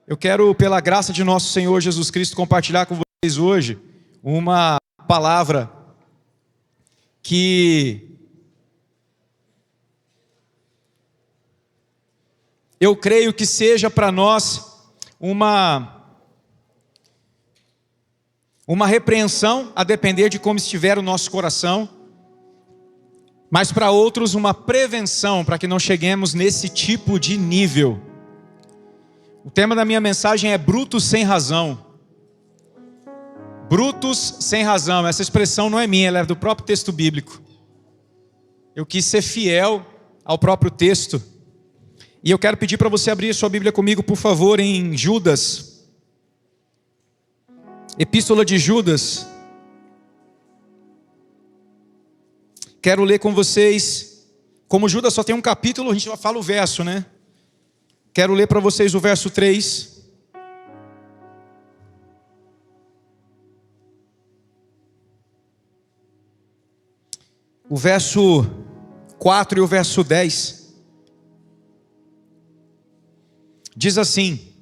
Eu quero, pela graça de nosso Senhor Jesus Cristo, compartilhar com vocês hoje uma palavra que eu creio que seja para nós uma repreensão, a depender de como estiver o nosso coração, mas para outros uma prevenção, para que não cheguemos nesse tipo de nível. O tema da minha mensagem é brutos sem razão. Brutos sem razão. Essa expressão não é minha, ela é do próprio texto bíblico. Eu quis ser fiel ao próprio texto. E eu quero pedir para você abrir a sua Bíblia comigo, por favor, em Judas. Epístola de Judas. Quero ler com vocês. Como Judas só tem um capítulo, a gente fala o verso, né? Quero ler para vocês o verso 3. O verso 4 e o verso 10. Diz assim: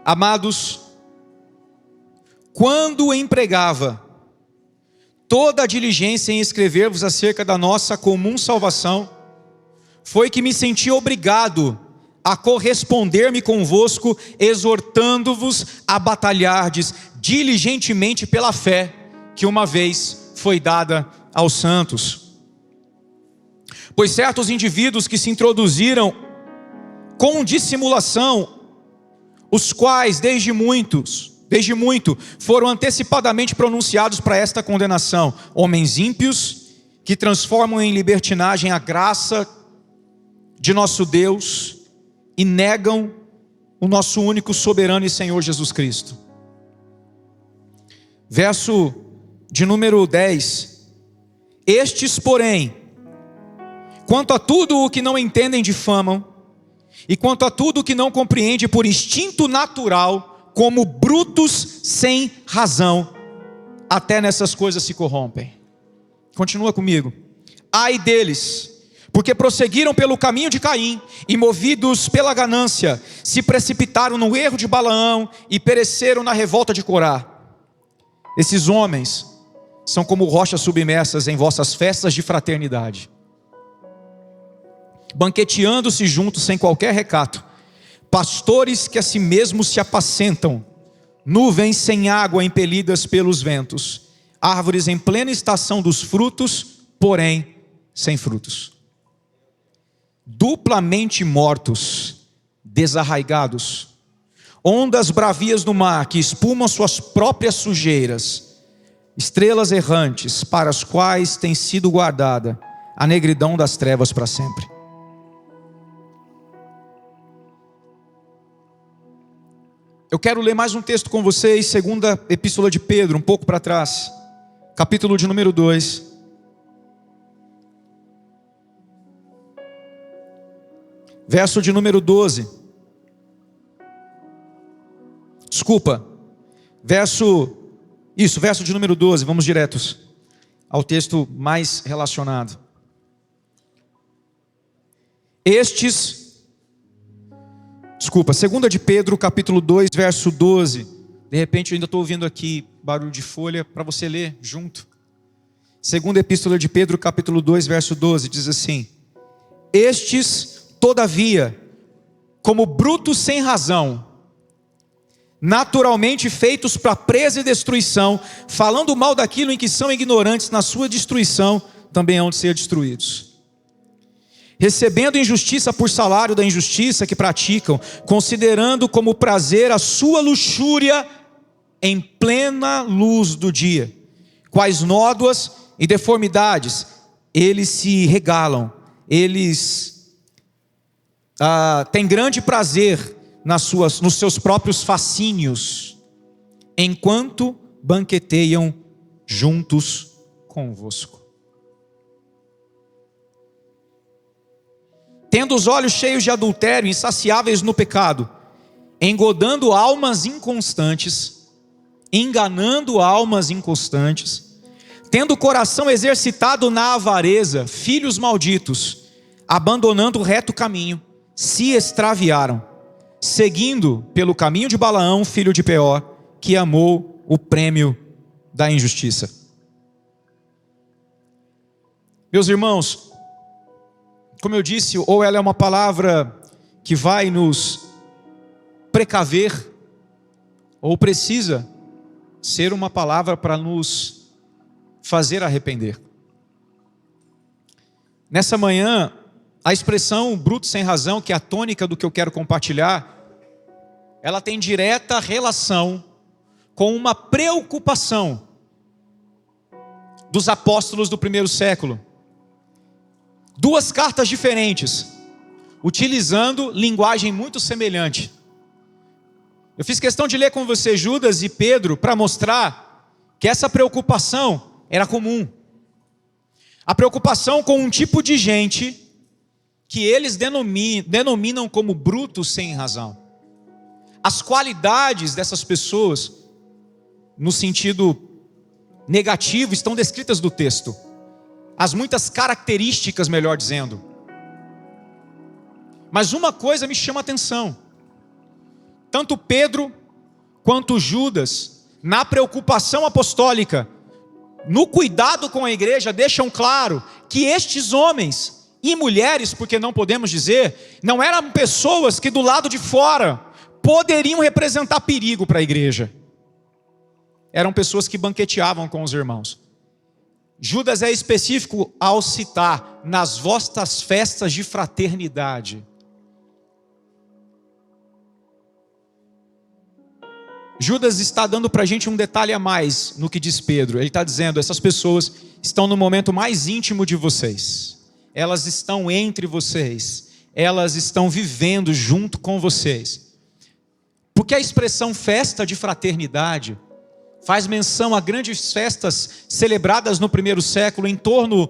Amados, quando empregava toda a diligência em escrever-vos acerca da nossa comum salvação, foi que me senti obrigado a corresponder-me convosco, exortando-vos a batalhardes diligentemente pela fé que uma vez foi dada aos santos. Pois certos indivíduos que se introduziram com dissimulação, os quais desde muito foram antecipadamente pronunciados para esta condenação, homens ímpios que transformam em libertinagem a graça de nosso Deus e negam o nosso único soberano e Senhor Jesus Cristo. Verso de número 10. Estes, porém, quanto a tudo o que não entendem difamam, e quanto a tudo o que não compreende por instinto natural, como brutos sem razão, até nessas coisas se corrompem. Continua comigo. Ai deles, porque prosseguiram pelo caminho de Caim, e movidos pela ganância, se precipitaram no erro de Balaão, e pereceram na revolta de Corá. Esses homens são como rochas submersas em vossas festas de fraternidade, banqueteando-se juntos sem qualquer recato, pastores que a si mesmos se apacentam, nuvens sem água impelidas pelos ventos, árvores em plena estação dos frutos, porém sem frutos, duplamente mortos, desarraigados, ondas bravias no mar que espumam suas próprias sujeiras, estrelas errantes para as quais tem sido guardada a negridão das trevas para sempre. Eu quero ler mais um texto com vocês, segunda epístola de Pedro, um pouco para trás, capítulo de número 2. Verso de número 12. Verso de número 12, vamos diretos ao texto mais relacionado. Segunda de Pedro, capítulo 2, verso 12. De repente eu ainda estou ouvindo aqui barulho de folha, para você ler junto. Segunda epístola de Pedro, capítulo 2, verso 12, diz assim: Estes, todavia, como brutos sem razão, naturalmente feitos para presa e destruição, falando mal daquilo em que são ignorantes, na sua destruição também hão de ser destruídos. Recebendo injustiça por salário da injustiça que praticam, considerando como prazer a sua luxúria em plena luz do dia, quais nódoas e deformidades eles se regalam, eles têm grande prazer nos seus próprios fascínios, enquanto banqueteiam juntos convosco. Tendo os olhos cheios de adultério, insaciáveis no pecado, enganando almas inconstantes, tendo o coração exercitado na avareza, filhos malditos, abandonando o reto caminho, se extraviaram, seguindo pelo caminho de Balaão, filho de Beor, que amou o prêmio da injustiça. Meus irmãos, como eu disse, ou ela é uma palavra que vai nos precaver, ou precisa ser uma palavra para nos fazer arrepender. Nessa manhã, a expressão bruto sem razão, que é a tônica do que eu quero compartilhar, ela tem direta relação com uma preocupação dos apóstolos do primeiro século. Duas cartas diferentes, utilizando linguagem muito semelhante. Eu fiz questão de ler com você Judas e Pedro para mostrar que essa preocupação era comum. A preocupação com um tipo de gente que eles denominam como brutos sem razão. As qualidades dessas pessoas, no sentido negativo, estão descritas no texto. As muitas características, melhor dizendo. Mas uma coisa me chama a atenção. Tanto Pedro quanto Judas, na preocupação apostólica, no cuidado com a igreja, deixam claro que estes homens e mulheres, porque não podemos dizer, não eram pessoas que do lado de fora poderiam representar perigo para a igreja. Eram pessoas que banqueteavam com os irmãos. Judas é específico ao citar, nas vossas festas de fraternidade. Judas está dando para a gente um detalhe a mais no que diz Pedro. Ele está dizendo, essas pessoas estão no momento mais íntimo de vocês. Elas estão entre vocês. Elas estão vivendo junto com vocês. Porque a expressão festa de fraternidade faz menção a grandes festas celebradas no primeiro século em torno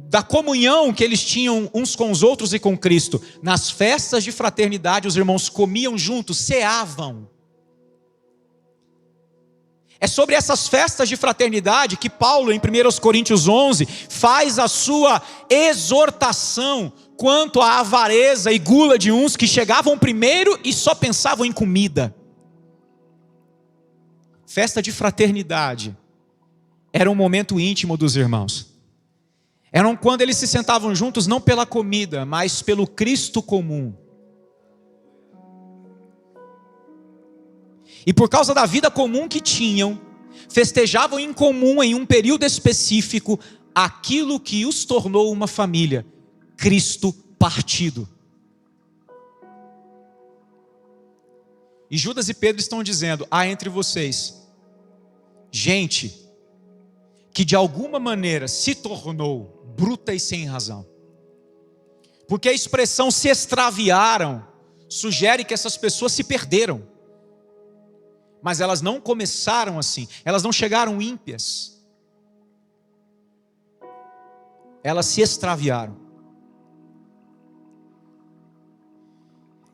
da comunhão que eles tinham uns com os outros e com Cristo. Nas festas de fraternidade os irmãos comiam juntos, ceavam. É sobre essas festas de fraternidade que Paulo, em 1 Coríntios 11, faz a sua exortação quanto à avareza e gula de uns que chegavam primeiro e só pensavam em comida. Festa de fraternidade era um momento íntimo dos irmãos. Eram quando eles se sentavam juntos não pela comida, mas pelo Cristo comum. E por causa da vida comum que tinham, festejavam em comum em um período específico aquilo que os tornou uma família, Cristo partido. E Judas e Pedro estão dizendo, há entre vocês gente que de alguma maneira se tornou bruta e sem razão. Porque a expressão se extraviaram sugere que essas pessoas se perderam. Mas elas não começaram assim, elas não chegaram ímpias. Elas se extraviaram.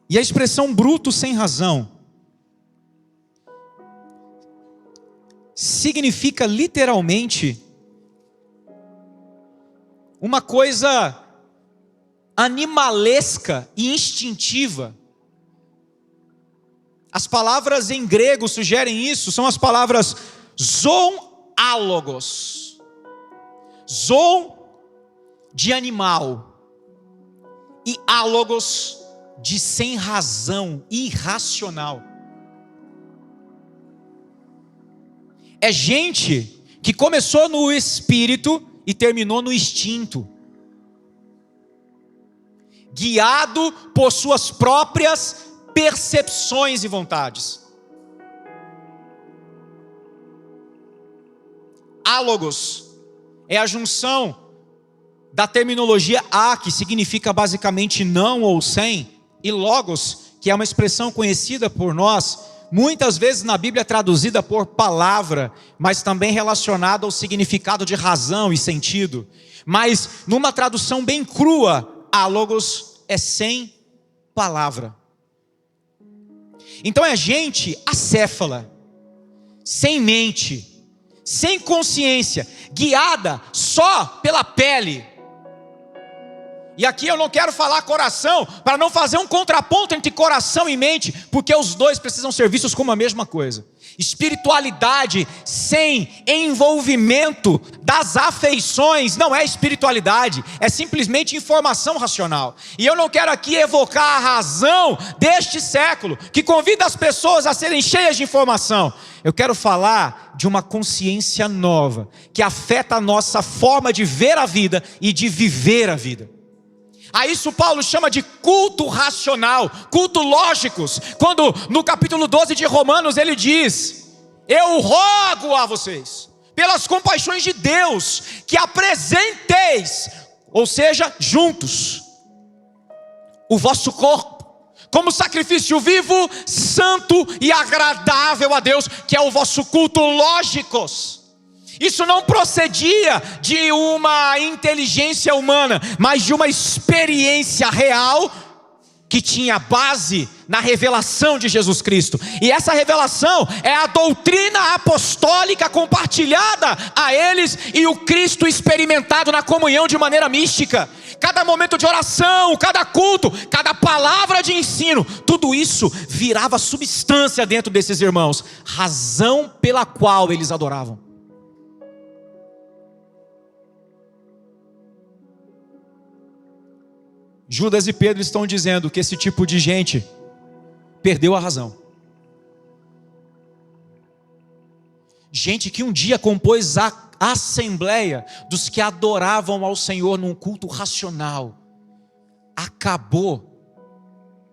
E a expressão bruto sem razão significa literalmente uma coisa animalesca e instintiva. As palavras em grego sugerem isso, são as palavras zoon álogos. Zoon de animal e álogos de sem razão, irracional. É gente que começou no espírito e terminou no instinto, guiado por suas próprias percepções e vontades. Álogos é a junção da terminologia a, que significa basicamente não ou sem, e logos, que é uma expressão conhecida por nós, muitas vezes na Bíblia traduzida por palavra, mas também relacionada ao significado de razão e sentido. Mas numa tradução bem crua, álogos é sem palavra. Então é gente acéfala, sem mente, sem consciência, guiada só pela pele. E aqui eu não quero falar coração, para não fazer um contraponto entre coração e mente, porque os dois precisam ser vistos como a mesma coisa. Espiritualidade sem envolvimento das afeições não é espiritualidade, é simplesmente informação racional. E eu não quero aqui evocar a razão deste século, que convida as pessoas a serem cheias de informação. Eu quero falar de uma consciência nova, que afeta a nossa forma de ver a vida e de viver a vida. A isso Paulo chama de culto racional, culto lógicos, quando no capítulo 12 de Romanos ele diz: eu rogo a vocês, pelas compaixões de Deus, que apresenteis, ou seja, juntos, o vosso corpo, como sacrifício vivo, santo e agradável a Deus, que é o vosso culto lógicos. Isso não procedia de uma inteligência humana, mas de uma experiência real que tinha base na revelação de Jesus Cristo. E essa revelação é a doutrina apostólica compartilhada a eles e o Cristo experimentado na comunhão de maneira mística. Cada momento de oração, cada culto, cada palavra de ensino, tudo isso virava substância dentro desses irmãos, razão pela qual eles adoravam. Judas e Pedro estão dizendo que esse tipo de gente perdeu a razão. Gente que um dia compôs a assembleia dos que adoravam ao Senhor num culto racional, acabou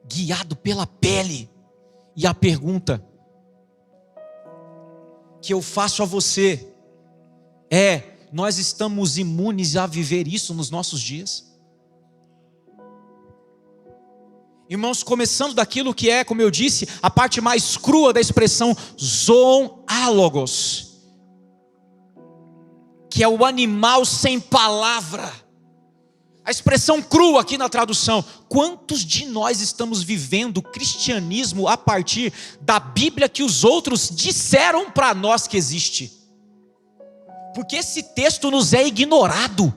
guiado pela pele. E a pergunta que eu faço a você é: nós estamos imunes a viver isso nos nossos dias? Irmãos, começando daquilo que é, como eu disse, a parte mais crua da expressão zoonálogos, que é o animal sem palavra. A expressão crua aqui na tradução. Quantos de nós estamos vivendo o cristianismo a partir da Bíblia que os outros disseram para nós que existe? Porque esse texto nos é ignorado.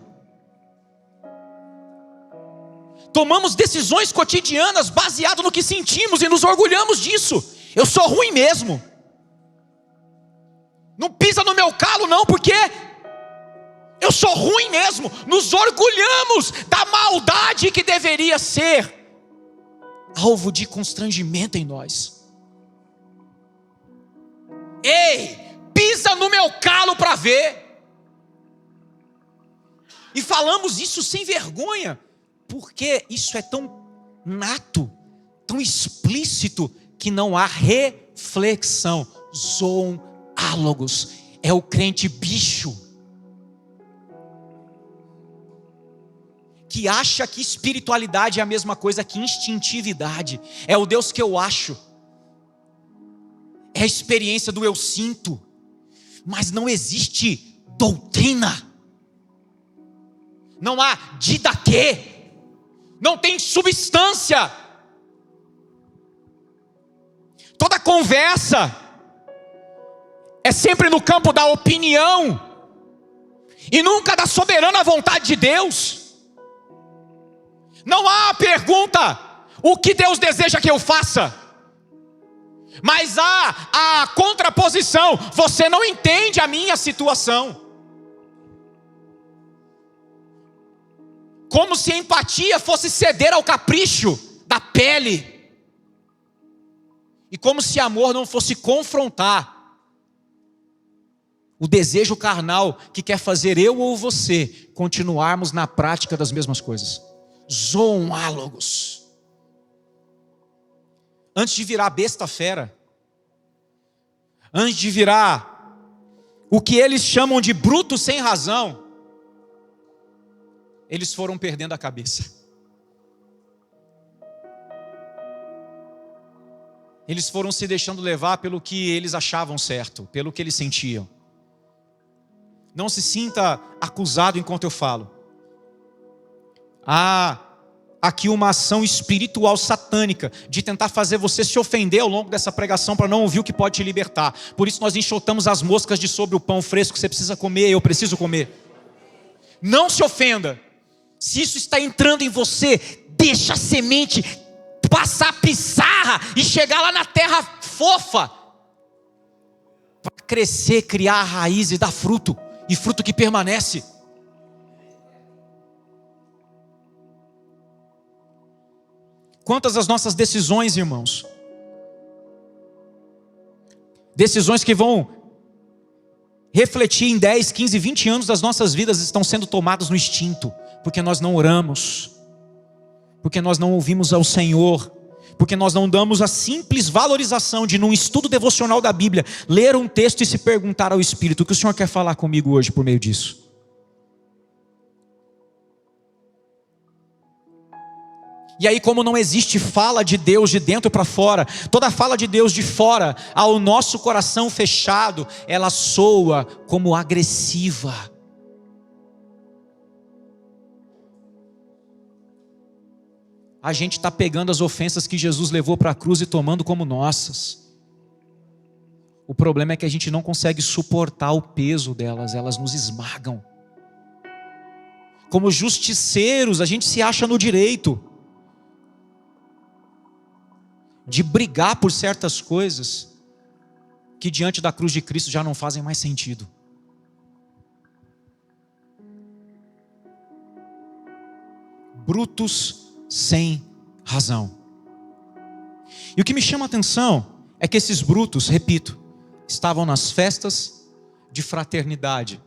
Tomamos decisões cotidianas baseado no que sentimos e nos orgulhamos disso. Eu sou ruim mesmo. Não pisa no meu calo não, porque eu sou ruim mesmo. Nos orgulhamos da maldade que deveria ser alvo de constrangimento em nós. Ei, pisa no meu calo para ver. E falamos isso sem vergonha, porque isso é tão nato, tão explícito, que não há reflexão. Zoonálogos é o crente bicho, que acha que espiritualidade é a mesma coisa que instintividade. É o Deus que eu acho, é a experiência do eu sinto, mas não existe doutrina, não há didaquê, não tem substância. Toda conversa é sempre no campo da opinião e nunca da soberana vontade de Deus. Não há a pergunta: o que Deus deseja que eu faça? Mas há a contraposição: você não entende a minha situação. Como se a empatia fosse ceder ao capricho da pele. E como se amor não fosse confrontar o desejo carnal que quer fazer eu ou você continuarmos na prática das mesmas coisas. Zoonálogos. Antes de virar besta fera, antes de virar o que eles chamam de bruto sem razão, eles foram perdendo a cabeça. Eles foram se deixando levar pelo que eles achavam certo, pelo que eles sentiam. Não se sinta acusado enquanto eu falo. Há aqui uma ação espiritual satânica de tentar fazer você se ofender ao longo dessa pregação para não ouvir o que pode te libertar. Por isso nós enxotamos as moscas de sobre o pão fresco que você precisa comer, eu preciso comer. Não se ofenda. Se isso está entrando em você, deixa a semente passar pissarra e chegar lá na terra fofa, para crescer, criar a raiz e dar fruto, e fruto que permanece. Quantas das nossas decisões, irmãos, decisões que vão refletir em 10, 15, 20 anos das nossas vidas, estão sendo tomadas no instinto, porque nós não oramos, porque nós não ouvimos ao Senhor, porque nós não damos a simples valorização de, num estudo devocional da Bíblia, ler um texto e se perguntar ao Espírito: o que o Senhor quer falar comigo hoje por meio disso? E aí, como não existe fala de Deus de dentro para fora, toda fala de Deus de fora ao nosso coração fechado, ela soa como agressiva. A gente está pegando as ofensas que Jesus levou para a cruz e tomando como nossas. O problema é que a gente não consegue suportar o peso delas, elas nos esmagam. Como justiceiros, a gente se acha no direito de brigar por certas coisas que diante da cruz de Cristo já não fazem mais sentido. Brutos sem razão. E o que me chama a atenção é que esses brutos, repito, estavam nas festas de fraternidade.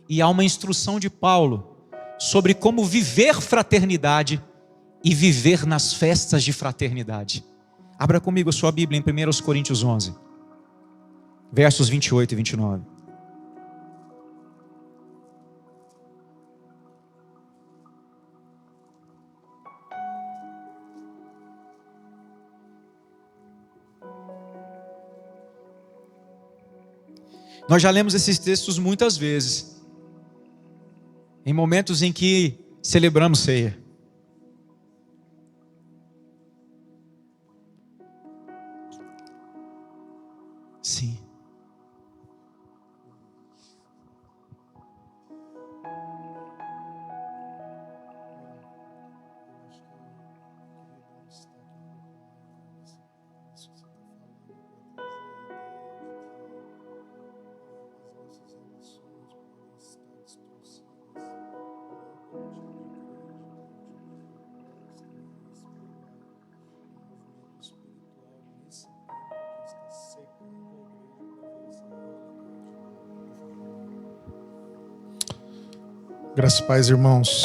E há uma instrução de Paulo sobre como viver fraternidade e viver nas festas de fraternidade. Abra comigo a sua Bíblia em 1 Coríntios 11, versos 28 e 29. Nós já lemos esses textos muitas vezes, em momentos em que celebramos ceia. Sim. Graças e paz, irmãos.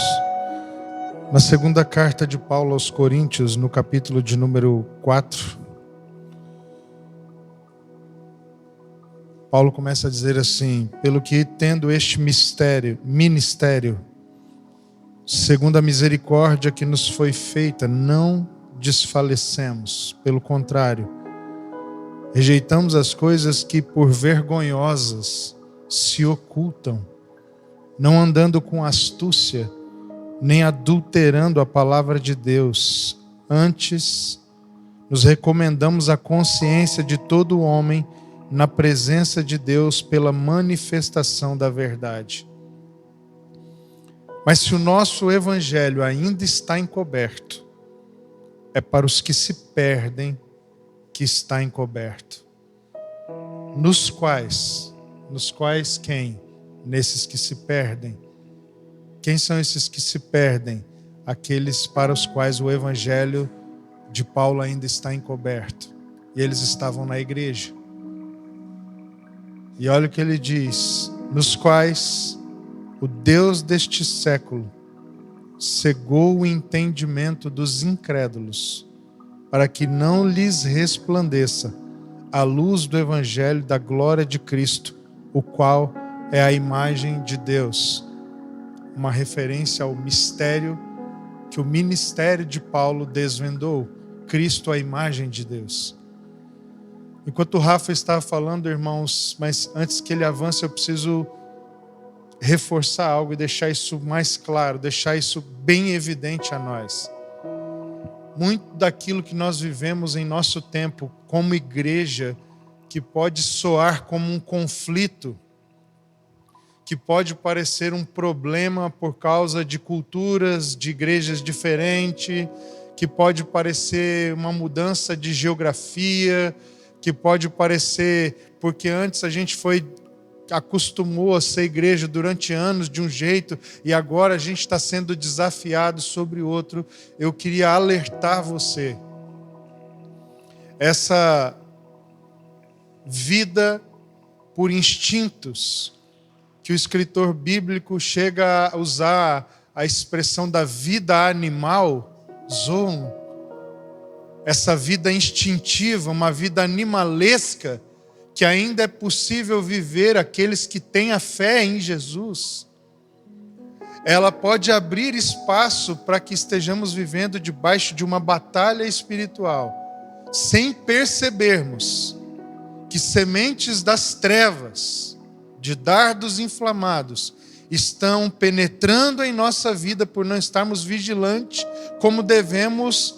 Na segunda carta de Paulo aos Coríntios, no capítulo de número 4, Paulo começa a dizer assim: pelo que tendo este ministério, segundo a misericórdia que nos foi feita, não desfalecemos, pelo contrário, rejeitamos as coisas que por vergonhosas se ocultam, não andando com astúcia, nem adulterando a palavra de Deus. Antes, nos recomendamos a consciência de todo homem na presença de Deus pela manifestação da verdade. Mas se o nosso evangelho ainda está encoberto, é para os que se perdem que está encoberto. Nos quais quem? Nesses que se perdem. Quem são esses que se perdem? Aqueles para os quais o evangelho de Paulo ainda está encoberto. E eles estavam na igreja. E olha o que ele diz: nos quais o Deus deste século cegou o entendimento dos incrédulos, para que não lhes resplandeça a luz do evangelho da glória de Cristo, o qual é a imagem de Deus. Uma referência ao mistério que o ministério de Paulo desvendou. Cristo, a imagem de Deus. Enquanto o Rafa estava falando, irmãos, mas antes que ele avance, eu preciso reforçar algo e deixar isso mais claro, deixar isso bem evidente a nós. Muito daquilo que nós vivemos em nosso tempo como igreja, que pode soar como um conflito, que pode parecer um problema por causa de culturas, de igrejas diferentes, que pode parecer uma mudança de geografia, que pode parecer porque antes a gente acostumou a ser igreja durante anos de um jeito e agora a gente está sendo desafiado sobre outro. Eu queria alertar você. Essa vida por instintos, que o escritor bíblico chega a usar a expressão da vida animal, zoon, essa vida instintiva, uma vida animalesca, que ainda é possível viver aqueles que têm a fé em Jesus, ela pode abrir espaço para que estejamos vivendo debaixo de uma batalha espiritual, sem percebermos que sementes das trevas, de dardos inflamados, estão penetrando em nossa vida por não estarmos vigilantes como devemos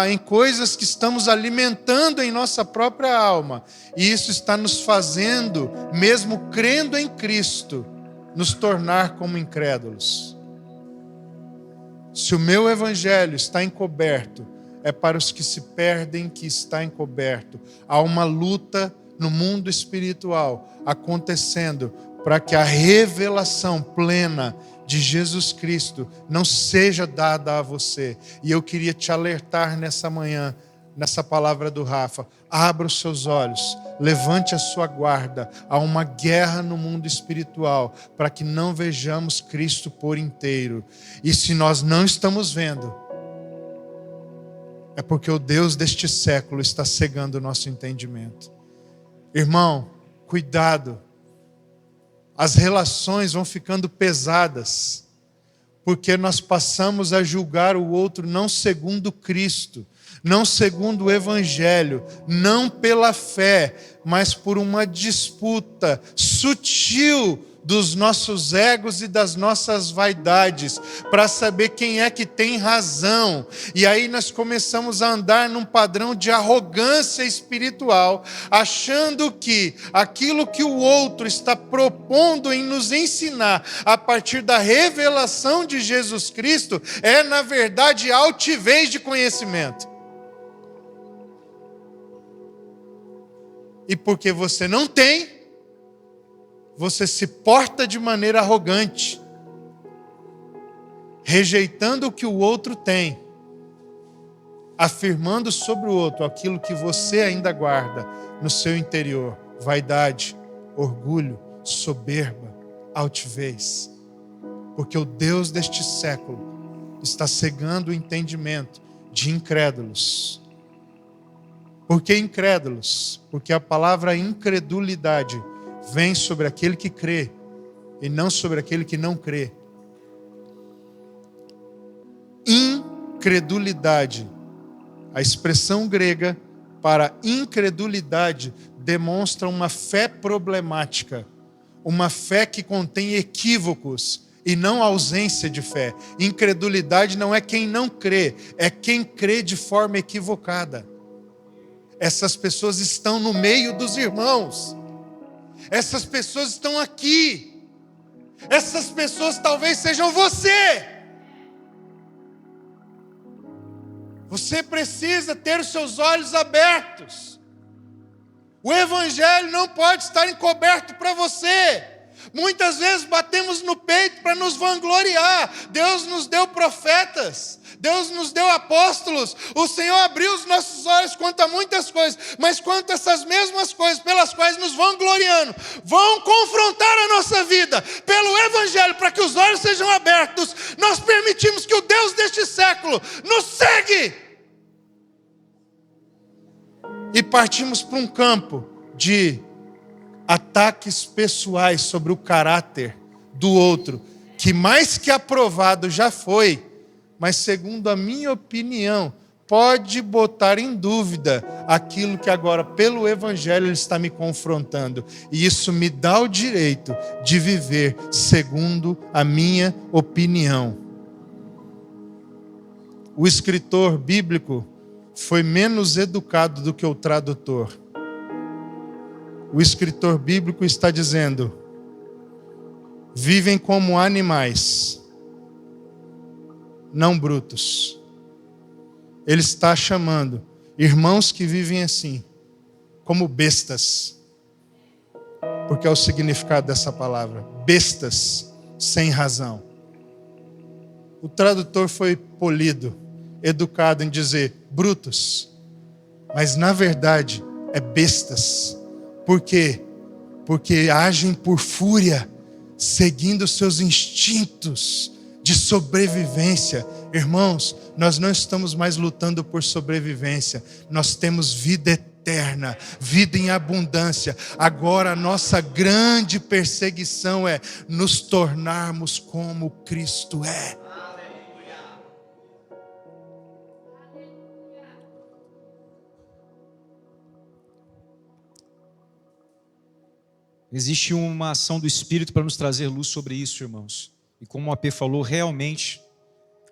em coisas que estamos alimentando em nossa própria alma. E isso está nos fazendo, mesmo crendo em Cristo, nos tornar como incrédulos. Se o meu evangelho está encoberto, é para os que se perdem que está encoberto. Há uma luta no mundo espiritual acontecendo para que a revelação plena de Jesus Cristo não seja dada a você. E eu queria te alertar nessa manhã, nessa palavra do Rafa. Abra os seus olhos, levante a sua guarda. Há uma guerra no mundo espiritual para que não vejamos Cristo por inteiro. E se nós não estamos vendo, é porque o Deus deste século está cegando o nosso entendimento. Irmão, cuidado. As relações vão ficando pesadas, porque nós passamos a julgar o outro não segundo Cristo, não segundo o Evangelho, não pela fé, mas por uma disputa sutil dos nossos egos e das nossas vaidades, para saber quem é que tem razão. E aí nós começamos a andar num padrão de arrogância espiritual, achando que aquilo que o outro está propondo em nos ensinar, a partir da revelação de Jesus Cristo, é na verdade altivez de conhecimento. E porque você não tem, você se porta de maneira arrogante, rejeitando o que o outro tem, afirmando sobre o outro aquilo que você ainda guarda no seu interior: vaidade, orgulho, soberba, altivez. Porque o Deus deste século está cegando o entendimento de incrédulos. Por que incrédulos? Porque a palavra incredulidade vem sobre aquele que crê e não sobre aquele que não crê. Incredulidade. A expressão grega para incredulidade demonstra uma fé problemática, uma fé que contém equívocos e não ausência de fé. Incredulidade não é quem não crê, é quem crê de forma equivocada. Essas pessoas estão no meio dos irmãos. Essas pessoas estão aqui. Essas pessoas talvez sejam você. Você precisa ter os seus olhos abertos. O Evangelho não pode estar encoberto para você. Muitas vezes batemos no peito para nos vangloriar. Deus nos deu profetas, Deus nos deu apóstolos, o Senhor abriu os nossos olhos quanto a muitas coisas, mas quanto a essas mesmas coisas pelas quais nos vangloriando, vão confrontar a nossa vida pelo Evangelho, para que os olhos sejam abertos, nós permitimos que o Deus deste século nos cegue. E partimos para um campo de ataques pessoais sobre o caráter do outro, que mais que aprovado já foi, mas segundo a minha opinião, pode botar em dúvida aquilo que agora, pelo Evangelho, ele está me confrontando. E isso me dá o direito de viver segundo a minha opinião. O escritor bíblico foi menos educado do que o tradutor. O escritor bíblico está dizendo: vivem como animais, não brutos. Ele está chamando irmãos que vivem assim, como bestas. Porque é o significado dessa palavra, bestas sem razão. O tradutor foi polido, educado em dizer brutos, mas na verdade é bestas. Por quê? Porque agem por fúria, seguindo seus instintos de sobrevivência. Irmãos, nós não estamos mais lutando por sobrevivência, nós temos vida eterna, vida em abundância. Agora a nossa grande perseguição é nos tornarmos como Cristo é. Existe uma ação do Espírito para nos trazer luz sobre isso, irmãos. E como o AP falou, realmente,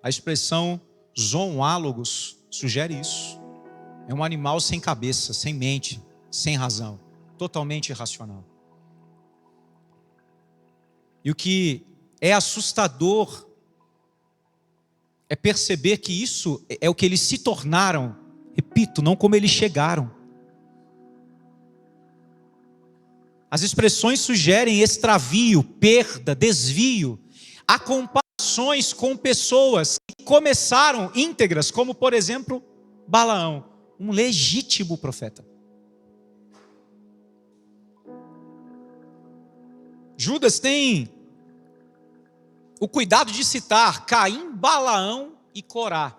a expressão zoonálogos sugere isso. É um animal sem cabeça, sem mente, sem razão, totalmente irracional. E o que é assustador é perceber que isso é o que eles se tornaram, repito, não como eles chegaram. As expressões sugerem extravio, perda, desvio. Há comparações com pessoas que começaram íntegras, como por exemplo Balaão, um legítimo profeta. Judas tem o cuidado de citar Caim, Balaão e Corá,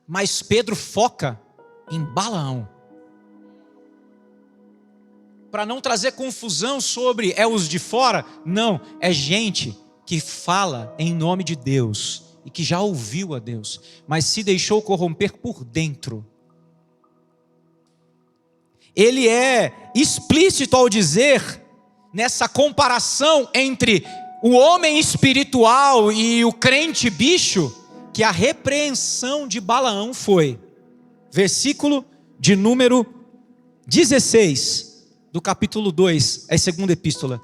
mas Pedro foca em Balaão. Para não trazer confusão sobre é os de fora, não, é gente que fala em nome de Deus e que já ouviu a Deus, mas se deixou corromper por dentro. Ele é explícito ao dizer, nessa comparação entre o homem espiritual e o crente bicho, que a repreensão de Balaão foi, versículo de número 16, do capítulo 2, é a segunda epístola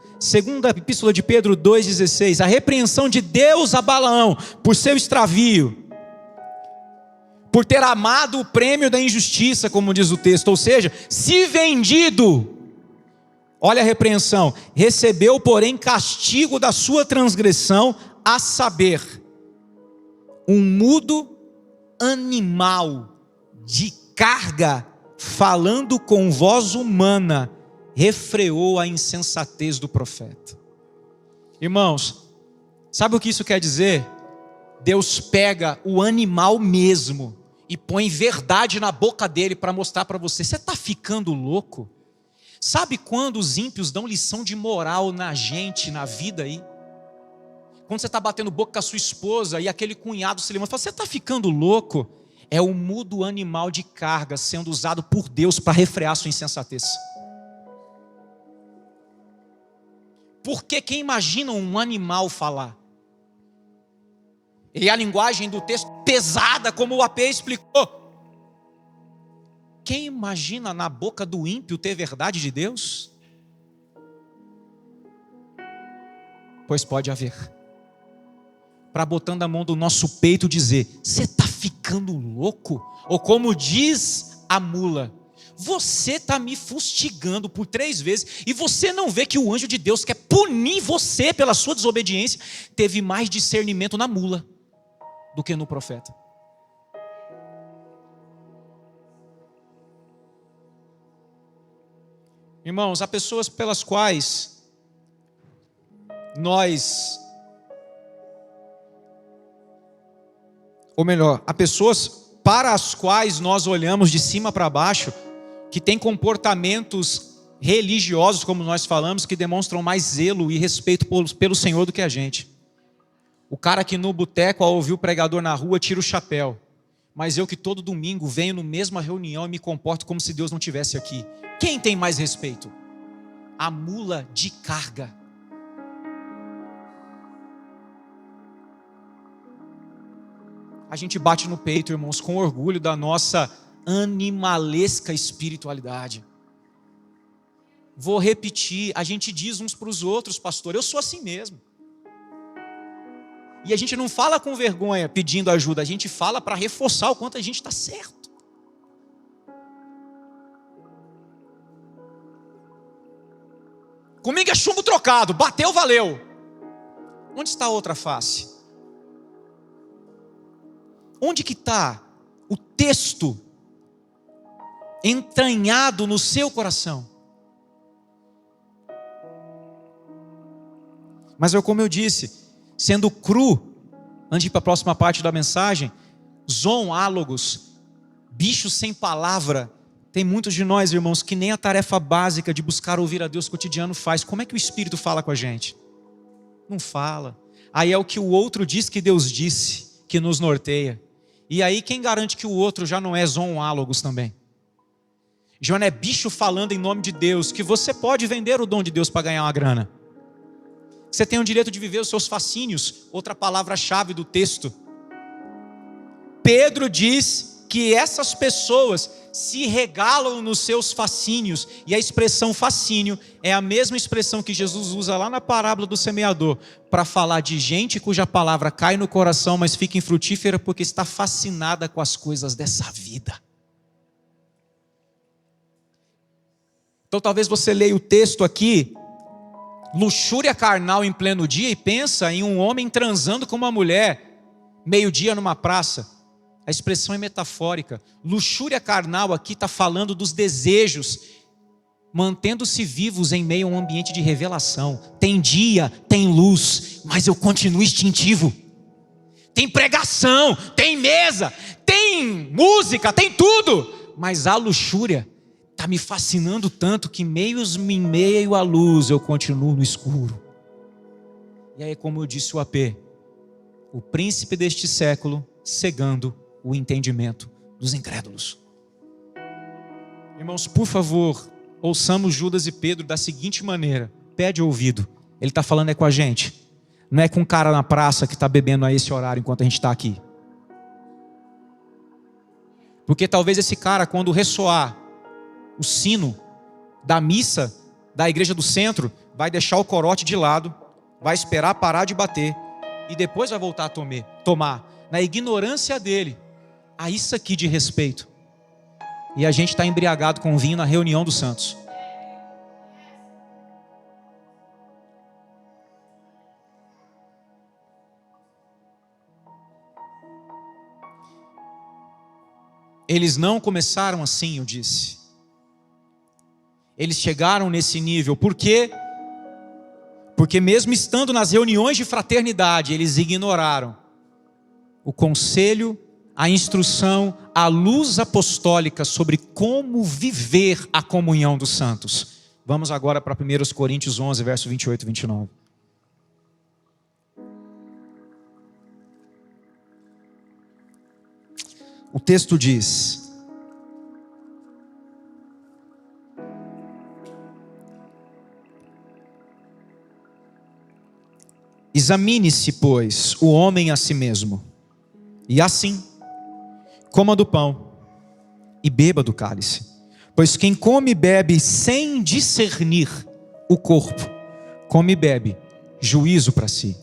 de Pedro 2,16, a repreensão de Deus a Balaão, por seu extravio, por ter amado o prêmio da injustiça, como diz o texto, ou seja, se vendido, olha a repreensão, recebeu porém castigo da sua transgressão, a saber, um mudo animal de carga, falando com voz humana, refreou a insensatez do profeta. Irmãos, sabe o que isso quer dizer? Deus pega o animal mesmo e põe verdade na boca dele para mostrar para você, você está ficando louco? Sabe quando os ímpios dão lição de moral na gente, na vida aí? Quando você está batendo boca com a sua esposa e aquele cunhado se levanta e fala, você está ficando louco? É o mudo animal de carga sendo usado por Deus para refrear a sua insensatez. Porque quem imagina um animal falar? E a linguagem do texto pesada, como o AP explicou. Quem imagina na boca do ímpio ter verdade de Deus? Pois pode haver. Para botando a mão do nosso peito dizer, você está ficando louco? Ou como diz a mula, você está me fustigando por 3 vezes e você não vê que o anjo de Deus quer punir você pela sua desobediência. Teve mais discernimento na mula do que no profeta. Irmãos, há pessoas pelas quais nós, ou melhor, há pessoas para as quais nós olhamos de cima para baixo, que têm comportamentos religiosos, como nós falamos, que demonstram mais zelo e respeito pelo Senhor do que a gente. O cara que no boteco, ao ouvir o pregador na rua, tira o chapéu. Mas eu que todo domingo venho na mesma reunião e me comporto como se Deus não estivesse aqui. Quem tem mais respeito? A mula de carga. A gente bate no peito, irmãos, com orgulho da nossa animalesca espiritualidade. Vou repetir, a gente diz uns para os outros, pastor, eu sou assim mesmo. E a gente não fala com vergonha pedindo ajuda, a gente fala para reforçar o quanto a gente está certo. Comigo é chumbo trocado, bateu, valeu. Onde está a outra face? Onde que está o texto entranhado no seu coração? Mas como eu disse, sendo cru, antes de ir para a próxima parte da mensagem, zoonálogos, bichos sem palavra. Tem muitos de nós, irmãos, que nem a tarefa básica de buscar ouvir a Deus cotidiano faz. Como é que o Espírito fala com a gente? Não fala. Aí é o que o outro diz que Deus disse, que nos norteia. E aí quem garante que o outro já não é zoonálogos também? Já não é bicho falando em nome de Deus, que você pode vender o dom de Deus para ganhar uma grana. Você tem o direito de viver os seus fascínios. Outra palavra-chave do texto. Pedro diz que essas pessoas se regalam nos seus fascínios. E a expressão fascínio é a mesma expressão que Jesus usa lá na parábola do semeador, para falar de gente cuja palavra cai no coração, mas fica infrutífera porque está fascinada com as coisas dessa vida. Então talvez você leia o texto aqui, luxúria carnal em pleno dia, e pensa em um homem transando com uma mulher, meio-dia numa praça. A expressão é metafórica. Luxúria carnal aqui está falando dos desejos, mantendo-se vivos em meio a um ambiente de revelação. Tem dia, tem luz, mas eu continuo instintivo. Tem pregação, tem mesa, tem música, tem tudo. Mas a luxúria está me fascinando tanto que em meio à luz eu continuo no escuro. E aí, como eu disse o AP, o príncipe deste século cegando o entendimento dos incrédulos. Irmãos, por favor, ouçamos Judas e Pedro da seguinte maneira. Pede ouvido. Ele está falando com a gente. Não é com um cara na praça que está bebendo a esse horário enquanto a gente está aqui. Porque talvez esse cara, quando ressoar o sino da missa da igreja do centro, vai deixar o corote de lado, vai esperar parar de bater e depois vai voltar a tomar. Na ignorância dele, a isso aqui de respeito. E a gente está embriagado com vinho na reunião dos santos. Eles não começaram assim, eu disse. Eles chegaram nesse nível. Por quê? Porque mesmo estando nas reuniões de fraternidade, eles ignoraram o conselho, a instrução, a luz apostólica sobre como viver a comunhão dos santos. Vamos agora para 1 Coríntios 11, verso 28 e 29. O texto diz: examine-se, pois, o homem a si mesmo, e assim coma do pão e beba do cálice. Pois quem come e bebe sem discernir o corpo, come e bebe juízo para si.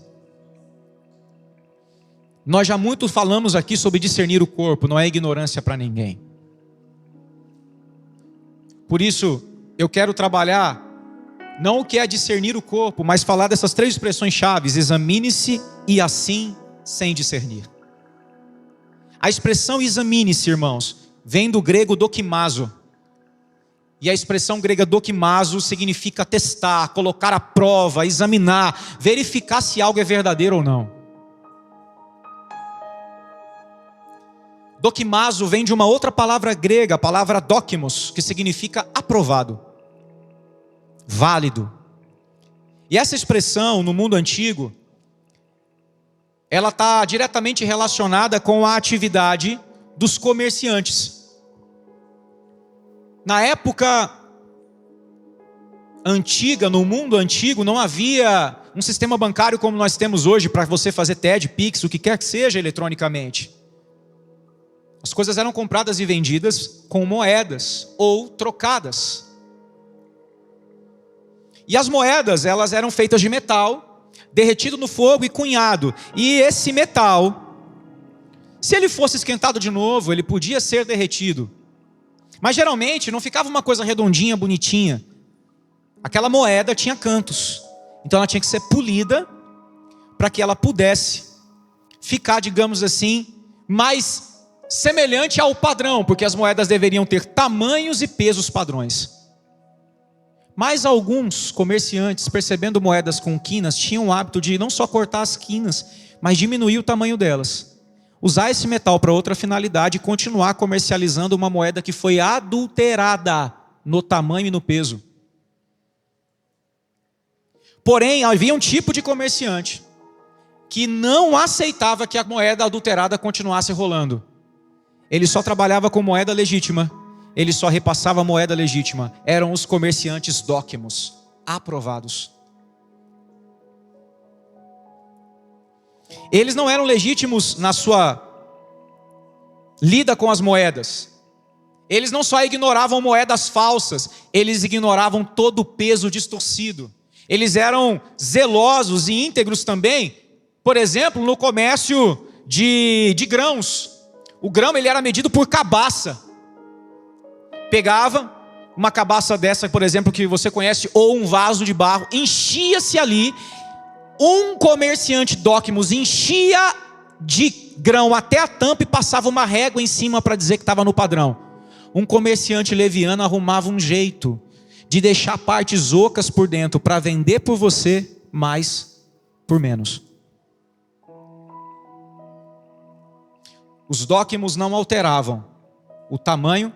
Nós já muito falamos aqui sobre discernir o corpo, não é ignorância para ninguém. Por isso, eu quero trabalhar não o que é discernir o corpo, mas falar dessas três expressões chaves: examine-se e assim sem discernir. A expressão examine-se, irmãos, vem do grego dokimazo. E a expressão grega dokimazo significa testar, colocar à prova, examinar, verificar se algo é verdadeiro ou não. Dokimazo vem de uma outra palavra grega, a palavra dokimos, que significa aprovado, válido. E essa expressão no mundo antigo, ela está diretamente relacionada com a atividade dos comerciantes. Na época antiga, no mundo antigo, não havia um sistema bancário como nós temos hoje, para você fazer TED, Pix, o que quer que seja eletronicamente. As coisas eram compradas e vendidas com moedas ou trocadas. E as moedas, elas eram feitas de metal. derretido no fogo e cunhado. E esse metal, se ele fosse esquentado de novo, ele podia ser derretido. Mas geralmente não ficava uma coisa redondinha, bonitinha. Aquela moeda tinha cantos. Então ela tinha que ser polida para que ela pudesse ficar, digamos assim, mais semelhante ao padrão, porque as moedas deveriam ter tamanhos e pesos padrões. Mas alguns comerciantes, percebendo moedas com quinas, tinham o hábito de não só cortar as quinas, mas diminuir o tamanho delas. Usar esse metal para outra finalidade e continuar comercializando uma moeda que foi adulterada no tamanho e no peso. Porém, havia um tipo de comerciante que não aceitava que a moeda adulterada continuasse rolando. Ele só trabalhava com moeda legítima. Ele só repassava a moeda legítima. Eram os comerciantes dóquimos, aprovados. Eles não eram legítimos na sua lida com as moedas. Eles não só ignoravam moedas falsas, eles ignoravam todo o peso distorcido. Eles eram zelosos e íntegros também, por exemplo, no comércio de grãos. O grão ele era medido por cabaça. Pegava uma cabaça dessa, por exemplo, que você conhece, ou um vaso de barro, enchia-se ali, um comerciante dóquimos enchia de grão até a tampa e passava uma régua em cima para dizer que estava no padrão. Um comerciante leviano arrumava um jeito de deixar partes ocas por dentro para vender por você mais por menos. Os dóquimos não alteravam o tamanho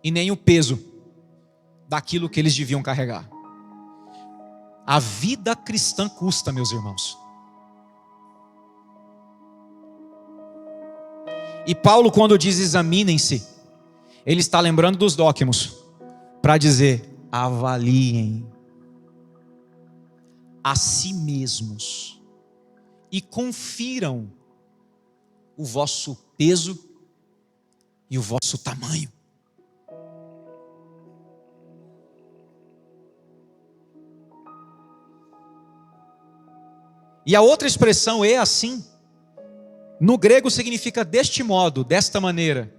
e nem o peso daquilo que eles deviam carregar. A vida cristã custa, meus irmãos. E Paulo, quando diz examinem-se, ele está lembrando dos dóquimos para dizer: avaliem a si mesmos e confiram o vosso peso e o vosso tamanho. E a outra expressão é assim. No grego significa deste modo, desta maneira.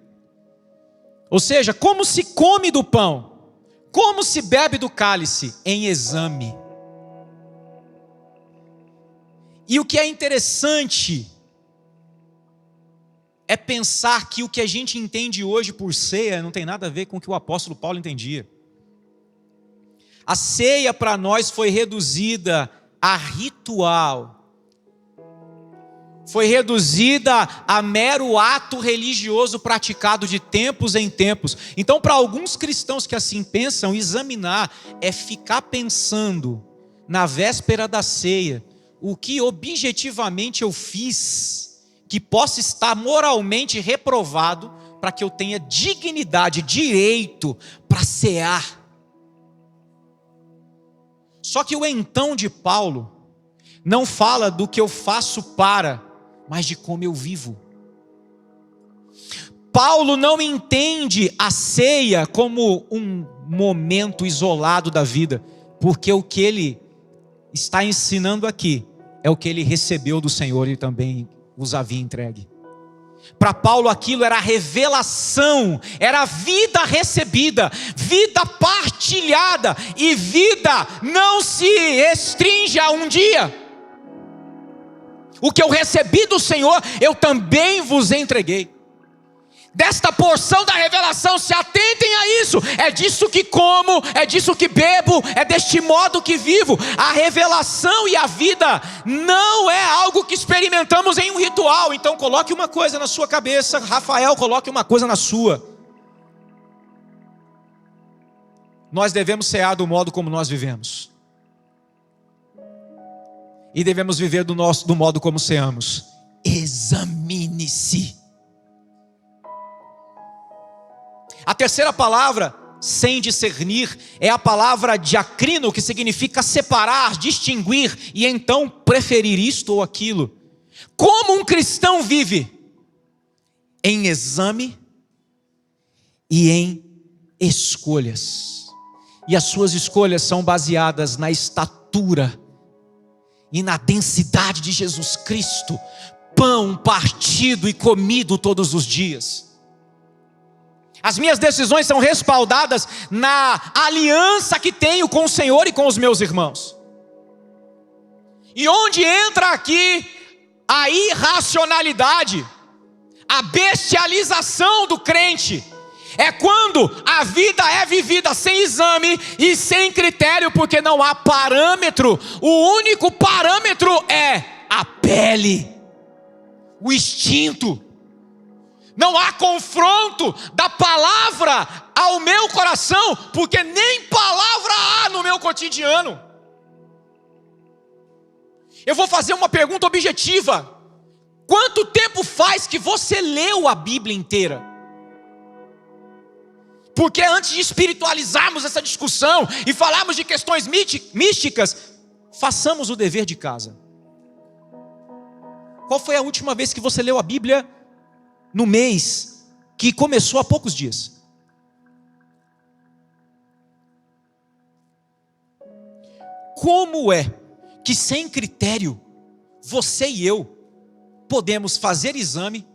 Ou seja, como se come do pão, como se bebe do cálice, em exame. E o que é interessante é pensar que o que a gente entende hoje por ceia não tem nada a ver com o que o apóstolo Paulo entendia. A ceia para nós foi reduzida a ritual. Foi reduzida a mero ato religioso praticado de tempos em tempos. Então, para alguns cristãos que assim pensam, examinar é ficar pensando na véspera da ceia, o que objetivamente eu fiz, que possa estar moralmente reprovado, para que eu tenha dignidade, direito para cear. Só que o então de Paulo não fala do que eu faço para, mas de como eu vivo. Paulo não entende a ceia como um momento isolado da vida, porque o que ele está ensinando aqui é o que ele recebeu do Senhor e também os havia entregue. Para Paulo aquilo era revelação, era vida recebida, vida partilhada, e vida não se restringe a um dia. O que eu recebi do Senhor, eu também vos entreguei. Desta porção da revelação, se atentem a isso. É disso que como, é disso que bebo, é deste modo que vivo. A revelação e a vida não é algo que experimentamos em um ritual. Então coloque uma coisa na sua cabeça, Rafael, coloque uma coisa na sua. Nós devemos cear do modo como nós vivemos. E devemos viver do modo como ceamos. Examine-se. A terceira palavra, sem discernir, é a palavra diacrino, que significa separar, distinguir e então preferir isto ou aquilo. Como um cristão vive? Em exame e em escolhas. E as suas escolhas são baseadas na estatura e na densidade de Jesus Cristo, pão partido e comido todos os dias. As minhas decisões são respaldadas na aliança que tenho com o Senhor e com os meus irmãos. E onde entra aqui a irracionalidade, a bestialização do crente, é quando a vida é vivida sem exame e sem critério, porque não há parâmetro. O único parâmetro é a pele, o instinto. Não há confronto da palavra ao meu coração, porque nem palavra há no meu cotidiano. Eu vou fazer uma pergunta objetiva: quanto tempo faz que você leu a Bíblia inteira? Porque antes de espiritualizarmos essa discussão e falarmos de questões místicas, façamos o dever de casa. Qual foi a última vez que você leu a Bíblia no mês que começou há poucos dias? Como é que sem critério você e eu podemos fazer exame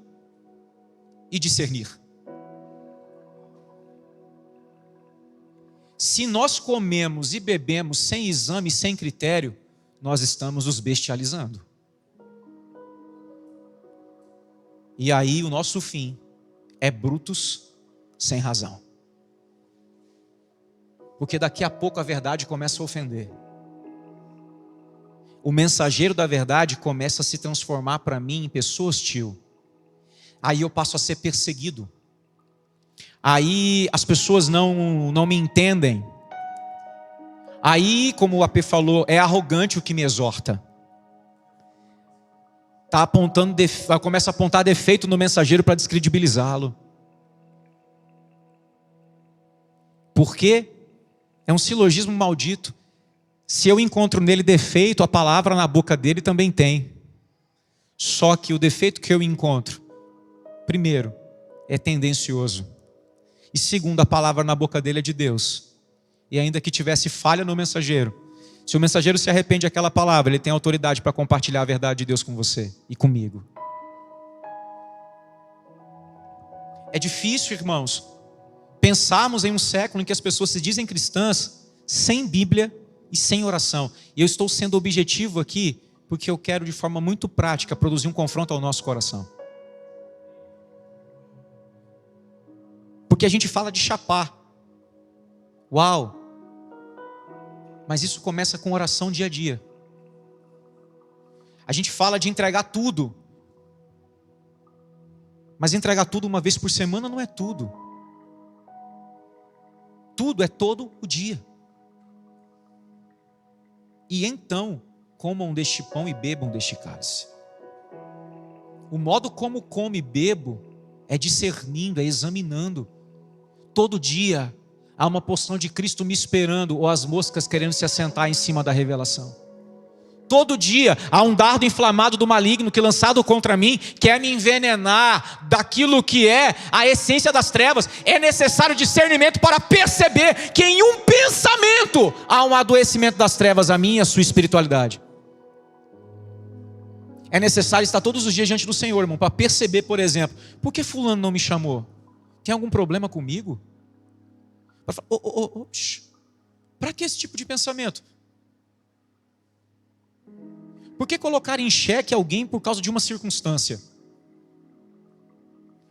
e discernir? Se nós comemos e bebemos sem exame e sem critério, nós estamos nos bestializando. E aí o nosso fim é brutos sem razão. Porque daqui a pouco a verdade começa a ofender. O mensageiro da verdade começa a se transformar para mim em pessoa hostil. Aí eu passo a ser perseguido. Aí as pessoas não me entendem. Aí, como o AP falou, é arrogante o que me exorta. Começa a apontar defeito no mensageiro para descredibilizá-lo. Por quê? É um silogismo maldito. Se eu encontro nele defeito, a palavra na boca dele também tem. Só que o defeito que eu encontro, primeiro, é tendencioso. E segundo, a palavra na boca dele é de Deus. E ainda que tivesse falha no mensageiro, se o mensageiro se arrepende daquela palavra, ele tem autoridade para compartilhar a verdade de Deus com você e comigo. É difícil, irmãos, pensarmos em um século em que as pessoas se dizem cristãs sem Bíblia e sem oração. E eu estou sendo objetivo aqui porque eu quero de forma muito prática produzir um confronto ao nosso coração. Porque a gente fala de chapar. Uau! Mas isso começa com oração dia a dia. A gente fala de entregar tudo. Mas entregar tudo uma vez por semana não é tudo. Tudo é todo o dia. E então, comam deste pão e bebam deste cálice. O modo como como e bebo é discernindo, é examinando. Todo dia há uma porção de Cristo me esperando, ou as moscas querendo se assentar em cima da revelação. Todo dia há um dardo inflamado do maligno que, lançado contra mim, quer me envenenar daquilo que é a essência das trevas. É necessário discernimento para perceber que em um pensamento há um adoecimento das trevas, a minha e a sua espiritualidade. É necessário estar todos os dias diante do Senhor, irmão, para perceber, por exemplo, por que fulano não me chamou? Tem algum problema comigo? Para que esse tipo de pensamento? Por que colocar em xeque alguém por causa de uma circunstância?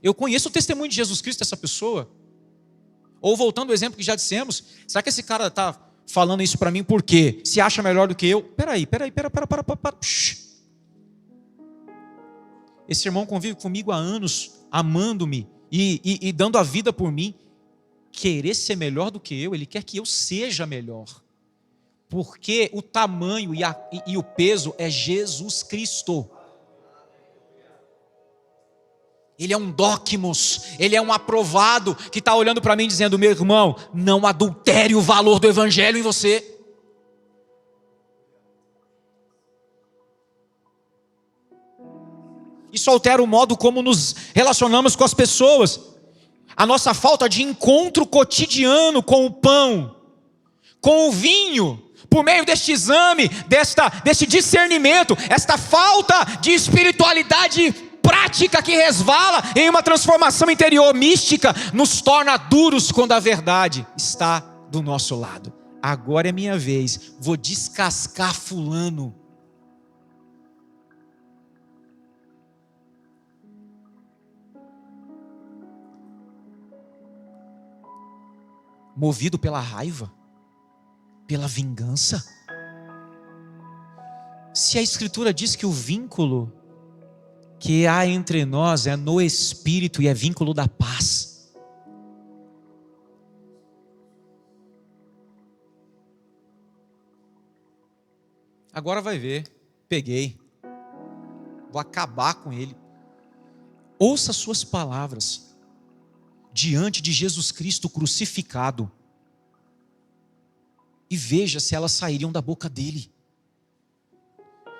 Eu conheço o testemunho de Jesus Cristo dessa pessoa. Ou voltando ao exemplo que já dissemos, será que esse cara está falando isso para mim por quê? Se acha melhor do que eu? Peraí. Esse irmão convive comigo há anos, amando-me e dando a vida por mim. Querer ser melhor do que eu, ele quer que eu seja melhor. Porque o tamanho e o peso é Jesus Cristo. Ele é um Docmos, ele é um aprovado que está olhando para mim dizendo: meu irmão, não adultere o valor do evangelho em você. Isso altera o modo como nos relacionamos com as pessoas. A nossa falta de encontro cotidiano com o pão, com o vinho, por meio deste exame, deste discernimento, esta falta de espiritualidade prática que resvala em uma transformação interior mística, nos torna duros quando a verdade está do nosso lado. Agora é minha vez, vou descascar fulano. Movido pela raiva, pela vingança. Se a Escritura diz que o vínculo que há entre nós é no Espírito e é vínculo da paz, agora vai ver, peguei, vou acabar com ele. Ouça suas palavras diante de Jesus Cristo crucificado e veja se elas sairiam da boca dele.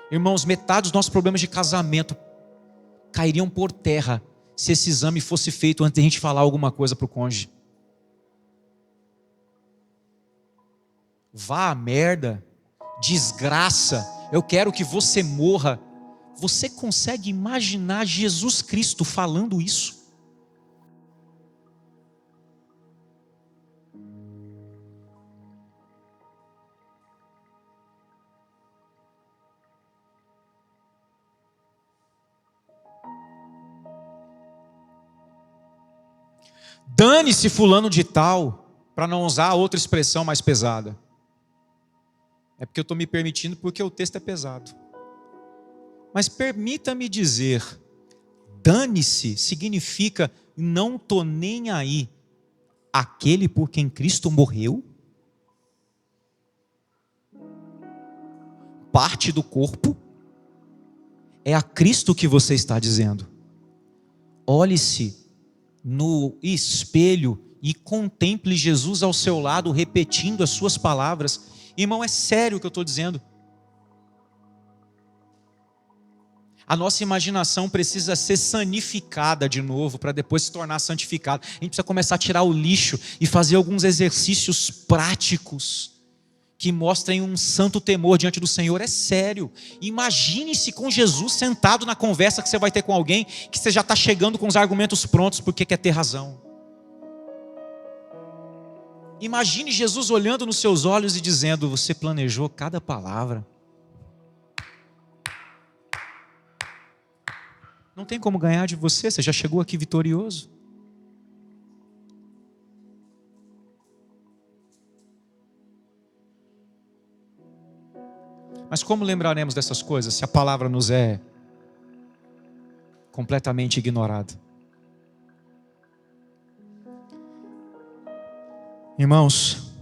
Irmãos, metade dos nossos problemas de casamento cairiam por terra se esse exame fosse feito antes de a gente falar alguma coisa para o cônjuge. Vá a merda, desgraça, eu quero que você morra. Você consegue imaginar Jesus Cristo falando isso? Dane-se fulano de tal, para não usar outra expressão mais pesada. É porque eu estou me permitindo, porque o texto é pesado. Mas permita-me dizer, dane-se significa não estou nem aí. Aquele por quem Cristo morreu, parte do corpo, é a Cristo que você está dizendo. Olhe-se no espelho e contemple Jesus ao seu lado, repetindo as suas palavras. Irmão, é sério o que eu estou dizendo. A nossa imaginação precisa ser sanificada de novo, para depois se tornar santificada. A gente precisa começar a tirar o lixo e fazer alguns exercícios práticos que mostrem um santo temor diante do Senhor. É sério. Imagine-se com Jesus sentado na conversa que você vai ter com alguém, que você já está chegando com os argumentos prontos porque quer ter razão. Imagine Jesus olhando nos seus olhos e dizendo: você planejou cada palavra. Não tem como ganhar de você, você já chegou aqui vitorioso. Mas como lembraremos dessas coisas se a palavra nos é completamente ignorada? Irmãos,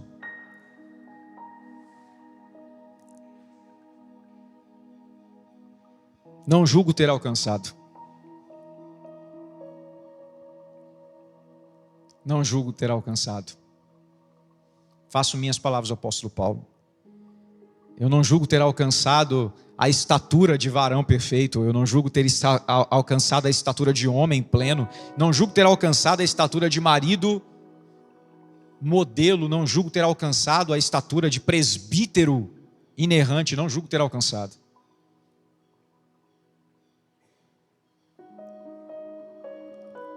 não julgo ter alcançado. Não julgo ter alcançado. Faço minhas palavras do apóstolo Paulo. Eu não julgo ter alcançado a estatura de varão perfeito. Eu não julgo ter alcançado a estatura de homem pleno. Não julgo ter alcançado a estatura de marido modelo. Não julgo ter alcançado a estatura de presbítero inerrante. Não julgo ter alcançado.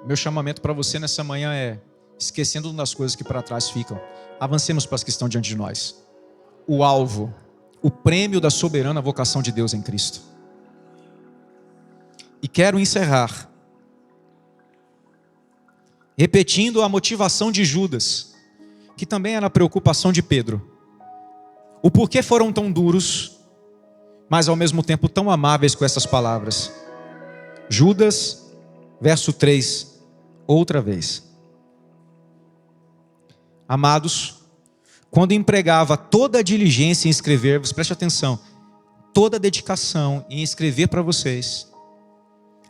Meu chamamento para você nessa manhã é: esquecendo das coisas que para trás ficam, avancemos para as que estão diante de nós. O alvo, o prêmio da soberana vocação de Deus em Cristo. E quero encerrar repetindo a motivação de Judas, que também era a preocupação de Pedro. O porquê foram tão duros, mas ao mesmo tempo tão amáveis com essas palavras. Judas, verso 3, outra vez. Amados, quando empregava toda a diligência em escrever-vos, preste atenção, toda a dedicação em escrever para vocês,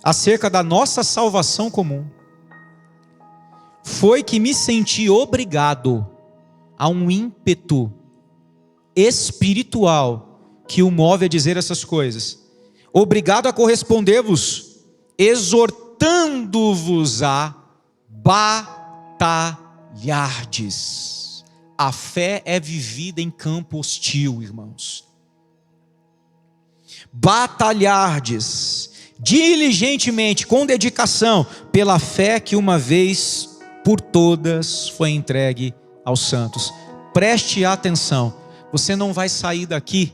acerca da nossa salvação comum, foi que me senti obrigado a um ímpeto espiritual que o move a dizer essas coisas, obrigado a corresponder-vos, exortando-vos a batalhardes A fé é vivida em campo hostil, irmãos. Batalhardes diligentemente, com dedicação, pela fé que uma vez por todas foi entregue aos santos. Preste atenção, você não vai sair daqui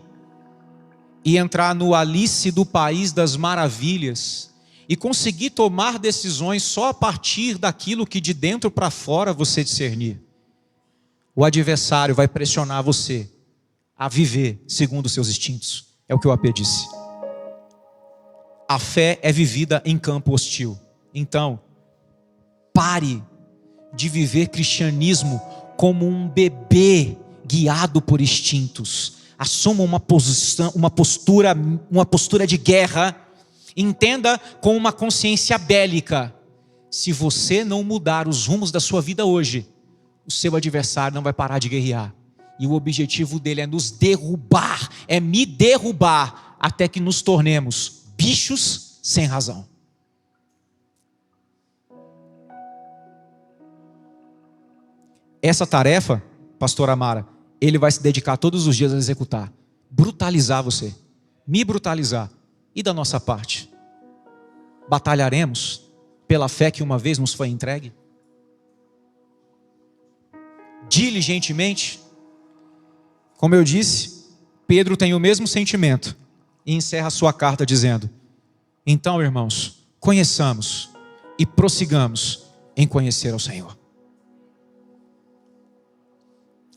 e entrar no Alice do País das Maravilhas e conseguir tomar decisões só a partir daquilo que de dentro para fora você discernir. O adversário vai pressionar você a viver segundo os seus instintos. É o que o AP disse. A fé é vivida em campo hostil. Então, pare de viver cristianismo como um bebê guiado por instintos. Assuma uma postura de guerra. Entenda com uma consciência bélica. Se você não mudar os rumos da sua vida hoje, o seu adversário não vai parar de guerrear. E o objetivo dele é nos derrubar, é me derrubar, até que nos tornemos bichos sem razão. Essa tarefa, pastor Amara, ele vai se dedicar todos os dias a executar. Brutalizar você, me brutalizar. E da nossa parte? Batalharemos pela fé que uma vez nos foi entregue? Diligentemente? Como eu disse, Pedro tem o mesmo sentimento e encerra sua carta dizendo: então, irmãos, conheçamos e prossigamos em conhecer ao Senhor.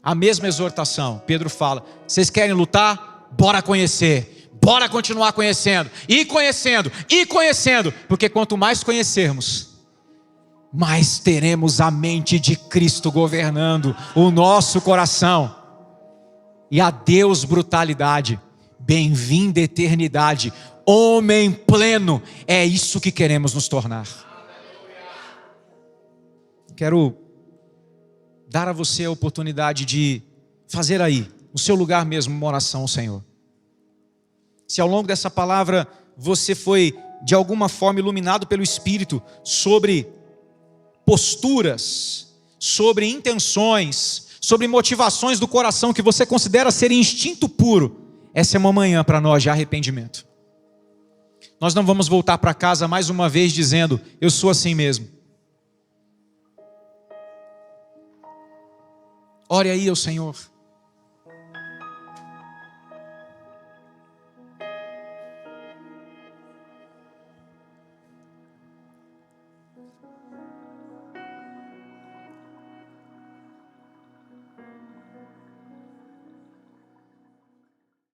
A mesma exortação, Pedro fala: vocês querem lutar? Bora conhecer, bora continuar conhecendo, e conhecendo, e conhecendo, porque quanto mais conhecermos, mais teremos a mente de Cristo governando o nosso coração. E adeus brutalidade, bem-vinda eternidade, homem pleno, é isso que queremos nos tornar. Quero dar a você a oportunidade de fazer aí, no seu lugar mesmo, uma oração ao Senhor. Se ao longo dessa palavra você foi de alguma forma iluminado pelo Espírito sobre posturas, sobre intenções, sobre motivações do coração que você considera ser instinto puro, essa é uma manhã para nós de arrependimento. Nós não vamos voltar para casa mais uma vez dizendo: eu sou assim mesmo. Ore aí ao Senhor.